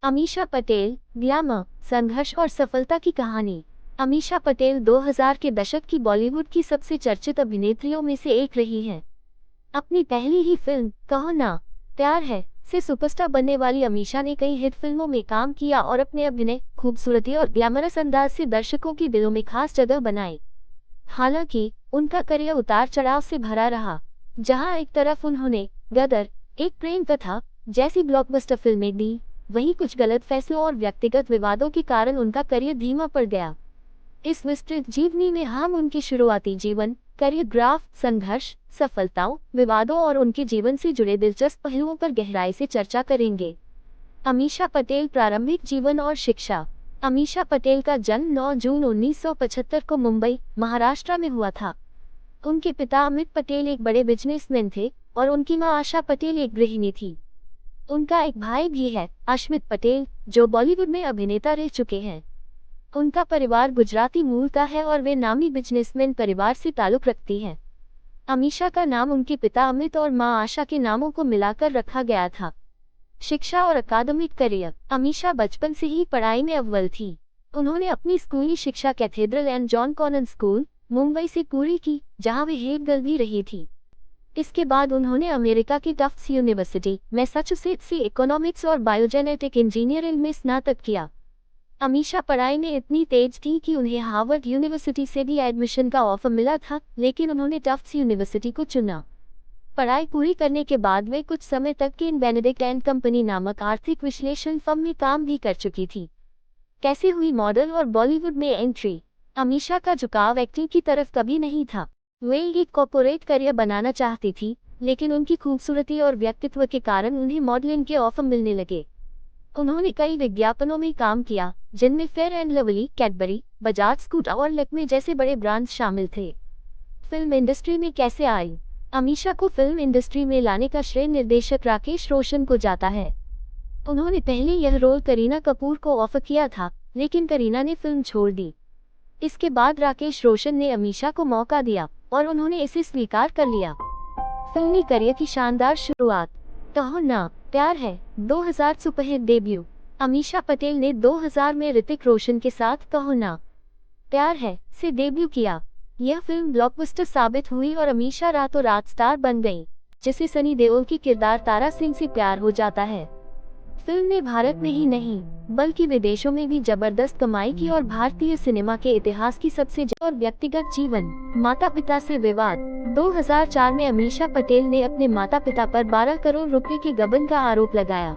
Amisha Patel, glamour, संघर्ष और सफलता की कहानी। अमीषा पटेल 2000 के दशक की बॉलीवुड की सबसे चर्चित अभिनेत्रियों में से एक रही हैं। अपनी पहली ही फिल्म कहो ना प्यार है से सुपरस्टार बनने वाली अमीषा ने कई हिट फिल्मों में काम किया और अपने अभिनय, खूबसूरती और ग्लैमरस अंदाज से दर्शकों के दिलों में खास जगह बनाई। हालांकि उनका करियर उतार चढ़ाव से भरा रहा, जहां एक तरफ उन्होंने गदर, एक प्रेम कथा जैसी ब्लॉकबस्टर फिल्में दी, वहीं कुछ गलत फैसलों और व्यक्तिगत विवादों के कारण उनका करियर धीमा पड़ गया। इस विस्तृत जीवनी में हम उनके शुरुआती जीवन, करियर ग्राफ, संघर्ष, सफलताओं, विवादों और उनके जीवन से जुड़े दिलचस्प पहलुओं पर गहराई से चर्चा करेंगे। अमीषा पटेल प्रारंभिक जीवन और शिक्षा। अमीषा पटेल का जन्म 9 जून 1975 को मुंबई, महाराष्ट्र में हुआ था। उनके पिता अमित पटेल एक बड़े बिजनेसमैन थे और उनकी मां आशा पटेल एक गृहिणी थी। उनका एक भाई भी है, अश्मित पटेल, जो बॉलीवुड में अभिनेता रह चुके हैं। उनका परिवार गुजराती मूल का है और वे नामी बिजनेसमैन परिवार से ताल्लुक रखती हैं। अमीषा का नाम उनके पिता अमित और मां आशा के नामों को मिलाकर रखा गया था। शिक्षा और अकादमिक करियर। अमीषा बचपन से ही पढ़ाई में अव्वल थी। उन्होंने अपनी स्कूली शिक्षा Cathedral and John Connon School, Mumbai से पूरी की, जहां वे हेड गर्ल भी रही थी। इसके बाद उन्होंने अमेरिका की टफ्ट्स यूनिवर्सिटी, मैसाचुसेट्स से इकोनॉमिक्स और बायोजेनेटिक इंजीनियरिंग में स्नातक किया। अमीषा पढ़ाई में इतनी तेज थी कि उन्हें हार्वर्ड यूनिवर्सिटी से भी एडमिशन का ऑफर मिला था, लेकिन उन्होंने टफ्ट्स यूनिवर्सिटी को चुना। पढ़ाई पूरी करने के बाद वे कुछ समय तक केन बेनेडिक्ट एंड कंपनी नामक आर्थिक विश्लेषण फर्म में काम भी कर चुकी थी। कैसे हुई मॉडल और बॉलीवुड में एंट्री। अमीषा का झुकाव एक्टिंग की तरफ कभी नहीं था। वे एक कॉर्पोरेट करियर बनाना चाहती थी, लेकिन उनकी खूबसूरती और व्यक्तित्व के कारण उन्हें मॉडलिंग के ऑफर मिलने लगे। उन्होंने कई विज्ञापनों में काम किया, जिनमें fair and lovely, Cadbury, Bajaj scooter और लैक्मे जैसे बड़े ब्रांड्स शामिल थे। फिल्म इंडस्ट्री में कैसे आई। अमीषा को फिल्म इंडस्ट्री में लाने का श्रेय निर्देशक राकेश रोशन को जाता है। उन्होंने पहले यह रोल करीना कपूर को ऑफर किया था, लेकिन करीना ने फिल्म छोड़ दी। इसके बाद राकेश रोशन ने अमीषा को मौका दिया और उन्होंने इसे स्वीकार कर लिया। फिल्मी करियर की शानदार शुरुआत। कहो ना प्यार है 2000 सुपरहिट डेब्यू। अमीषा पटेल ने 2000 में ऋतिक रोशन के साथ कहो ना प्यार है से डेब्यू किया। यह फिल्म ब्लॉकबस्टर साबित हुई और अमीषा रातों रात स्टार बन गई, जिसे सनी देओल की किरदार तारा सिंह से प्यार हो जाता है। फिल्म ने भारत में ही नहीं, बल्कि विदेशों में भी जबरदस्त कमाई की और भारतीय सिनेमा के इतिहास की सबसे और व्यक्तिगत जीवन। माता पिता से विवाद। 2004 में अमीषा पटेल ने अपने माता पिता पर 12 करोड़ रुपए के गबन का आरोप लगाया।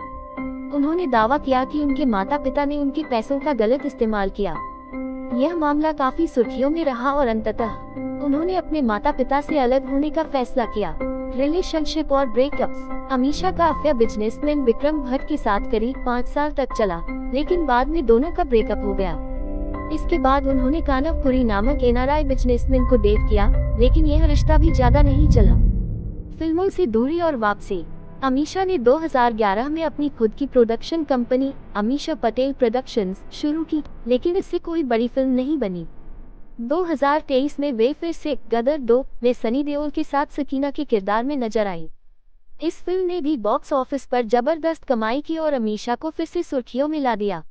उन्होंने दावा किया कि उनके माता पिता ने उनके पैसों का गलत इस्तेमाल किया। यह मामला काफी सुर्खियों में रहा और अंततः उन्होंने अपने माता पिता से अलग होने का फैसला किया। रिलेशनशिप और ब्रेकअप्स। अमीषा का अफेयर बिजनेसमैन विक्रम भट्ट के साथ करीब 5 साल तक चला, लेकिन बाद में दोनों का ब्रेकअप हो गया। इसके बाद उन्होंने कानवपुरी नामक एनआरआई बिजनेसमैन को डेट किया, लेकिन यह रिश्ता भी ज्यादा नहीं चला। फिल्मों से दूरी और वापसी। अमीषा ने 2011 में अपनी खुद की production company Amisha Patel productions शुरू की, लेकिन इससे कोई बड़ी फिल्म नहीं बनी। 2023 में वे फिर से गदर 2 में सनी देओल के साथ सकीना के किरदार में नजर आई। इस फिल्म ने भी बॉक्स ऑफिस पर जबरदस्त कमाई की और अमीषा को फिर से सुर्खियों में ला दिया।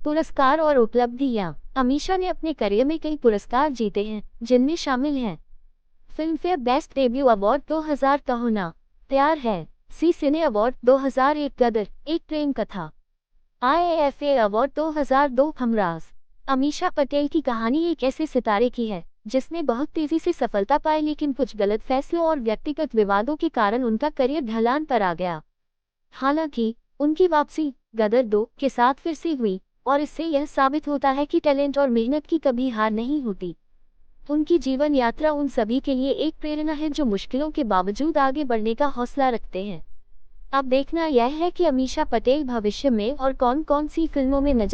पुरस्कार और उपलब्धियां। अमीषा ने अपने करियर में कई पुरस्कार जीते हैं, जिनमें शामिल हैं फिल्मफेयर बेस्ट डेब्यू अवार्ड 2000 कहो ना प्यार है, सी सिने अवार्ड 2001 गदर, एक प्रेम कथा, IAFA अवार्ड 2002 हमराज। अमीषा पटेल की कहानी एक ऐसे सितारे की है जिसने बहुत तेजी से सफलता पाई, लेकिन कुछ गलत फैसलों और व्यक्तिगत विवादों के कारण उनका करियर ढलान पर आ गया। हालांकि उनकी वापसी गदर 2 के साथ फिर से हुई और इससे यह साबित होता है कि टैलेंट और मेहनत की कभी हार नहीं होती। उनकी जीवन यात्रा उन सभी के लिए एक प्रेरणा है जो मुश्किलों के बावजूद आगे बढ़ने का हौसला रखते हैं। अब देखना यह है कि अमीषा पटेल भविष्य में और कौन कौन सी फिल्मों में नजर